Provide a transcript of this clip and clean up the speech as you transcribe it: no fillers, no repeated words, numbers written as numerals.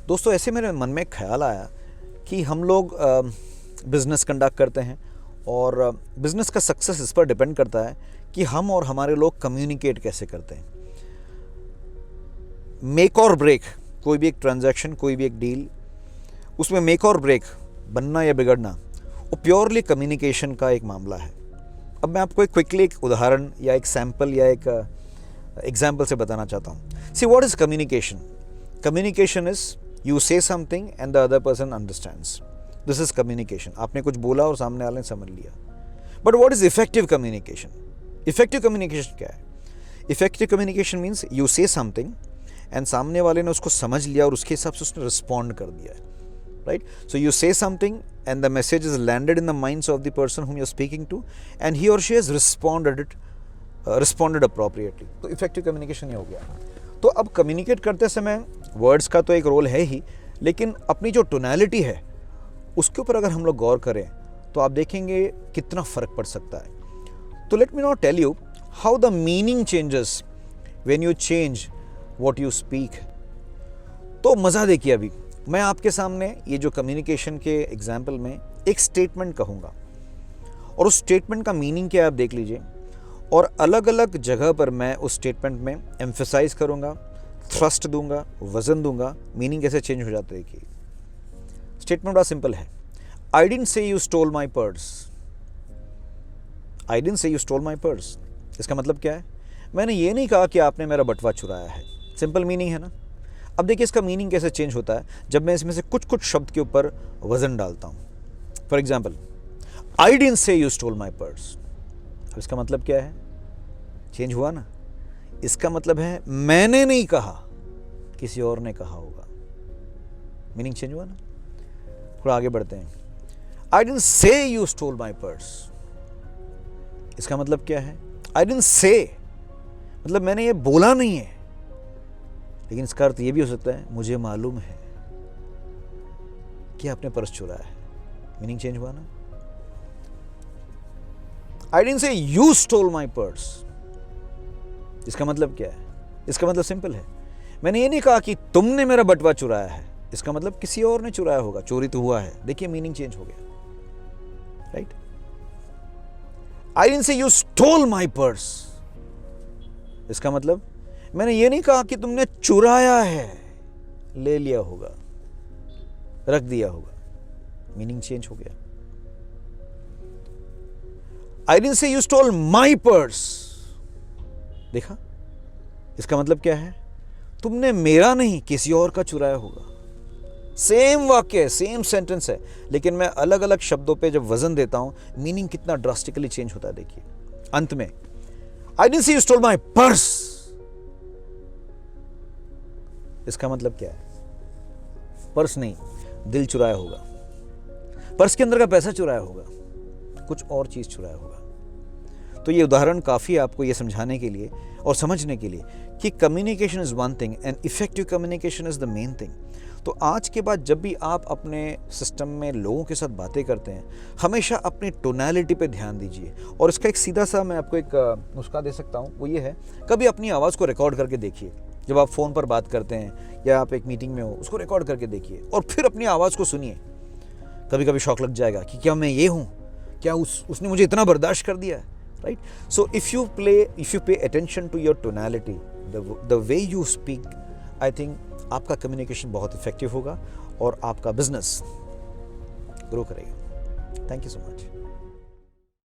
दोस्तों ऐसे मेरे मन में एक ख्याल आया कि हम लोग बिज़नेस कंडक्ट करते हैं और बिज़नेस का सक्सेस इस पर डिपेंड करता है कि हम और हमारे लोग कम्युनिकेट कैसे करते हैं। मेक और ब्रेक कोई भी एक ट्रांजैक्शन, कोई भी एक डील, उसमें मेक और ब्रेक, बनना या बिगड़ना, वो प्योरली कम्युनिकेशन का एक मामला है। अब मैं आपको क्विकली एक उदाहरण या एक सैम्पल या एक एग्जाम्पल से बताना चाहता हूँ। See what is communication? Communication is you say something and the other person understands. This is communication. आपने कुछ बोला और सामने वाले ने समझ लिया। But what is effective communication? Effective communication क्या है? Effective communication means you say something and सामने वाले ने उसको समझ लिया और उसके हिसाब से उसने रिस्पॉन्ड कर दिया है, right? So you say something and the message is landed in the minds of the person whom you are speaking to and he और शी हैज रिस्पॉन्डेड अप्रोप्रिएटली। तो इफेक्टिव कम्युनिकेशन ये हो गया। तो अब कम्युनिकेट करते समय वर्ड्स का तो एक रोल है ही, लेकिन अपनी जो टोनैलिटी है उसके ऊपर अगर हम लोग गौर करें तो आप देखेंगे कितना फ़र्क पड़ सकता है। तो let me not tell you how the meaning changes when you change what you speak. तो मज़ा देखिए, अभी मैं आपके सामने ये जो कम्युनिकेशन के एग्जाम्पल में एक स्टेटमेंट कहूँगा और उस स्टेटमेंट का मीनिंग क्या है आप देख लीजिए, और अलग अलग जगह पर मैं उस स्टेटमेंट में एम्फेसाइज करूँगा, थ्रस्ट दूंगा, वजन दूंगा, मीनिंग कैसे चेंज हो जाता है। कि स्टेटमेंट बड़ा सिंपल है। I didn't say you stole my purse. I didn't say you stole my purse. इसका मतलब क्या है? मैंने ये नहीं कहा कि आपने मेरा बटुआ चुराया है। सिंपल मीनिंग है ना। अब देखिए इसका मीनिंग कैसे चेंज होता है जब मैं इसमें से कुछ कुछ शब्द के ऊपर वजन डालता हूँ। For example, I didn't say you stole my purse. अब इसका मतलब क्या है? चेंज हुआ ना। इसका मतलब है मैंने नहीं कहा, किसी और ने कहा होगा। मीनिंग चेंज हुआ ना। थोड़ा आगे बढ़ते हैं। I didn't say you stole my purse. इसका मतलब क्या है? आई डिडंट से मतलब मैंने ये बोला नहीं है, लेकिन इसका अर्थ ये भी हो सकता है मुझे मालूम है कि आपने पर्स चुराया है। मीनिंग चेंज हुआ ना। I didn't say you stole my purse. इसका मतलब क्या है? इसका मतलब सिंपल है, मैंने ये नहीं कहा कि तुमने मेरा बटुआ चुराया है। इसका मतलब किसी और ने चुराया होगा, चोरी तो हुआ है। देखिए मीनिंग चेंज हो गया, right? I didn't say you stole my purse. इसका मतलब मैंने ये नहीं कहा कि तुमने चुराया है, ले लिया होगा, रख दिया होगा। मीनिंग चेंज हो गया। I didn't say you stole my purse. देखा, इसका मतलब क्या है? तुमने मेरा नहीं किसी और का चुराया होगा। सेम वाक्य, सेम सेंटेंस है, लेकिन मैं अलग अलग शब्दों पे जब वजन देता हूं, मीनिंग कितना ड्रास्टिकली चेंज होता है। देखिए अंत में, I didn't say you stole my purse. इसका मतलब क्या है? पर्स नहीं, दिल चुराया होगा। पर्स के अंदर का पैसा चुराया होगा, कुछ और चीज चुराया होगा। तो ये उदाहरण काफ़ी आपको ये समझाने के लिए और समझने के लिए कि communication is one thing and effective communication is the main thing. तो आज के बाद जब भी आप अपने सिस्टम में लोगों के साथ बातें करते हैं, हमेशा अपनी टोनैलिटी पे ध्यान दीजिए। और इसका एक सीधा सा मैं आपको एक नुस्खा दे सकता हूँ, वो ये है, कभी अपनी आवाज़ को रिकॉर्ड करके देखिए। जब आप फ़ोन पर बात करते हैं या आप एक मीटिंग में हो, उसको रिकॉर्ड करके देखिए और फिर अपनी आवाज़ को सुनिए। कभी कभी शौक लग जाएगा कि क्या मैं ये हूँ, क्या उसने मुझे इतना बर्दाश्त कर दिया है, right? So if you pay attention to your tonality, the way you speak, I think आपका कम्युनिकेशन बहुत इफेक्टिव होगा और आपका बिजनेस ग्रो करेगा। Thank you so much.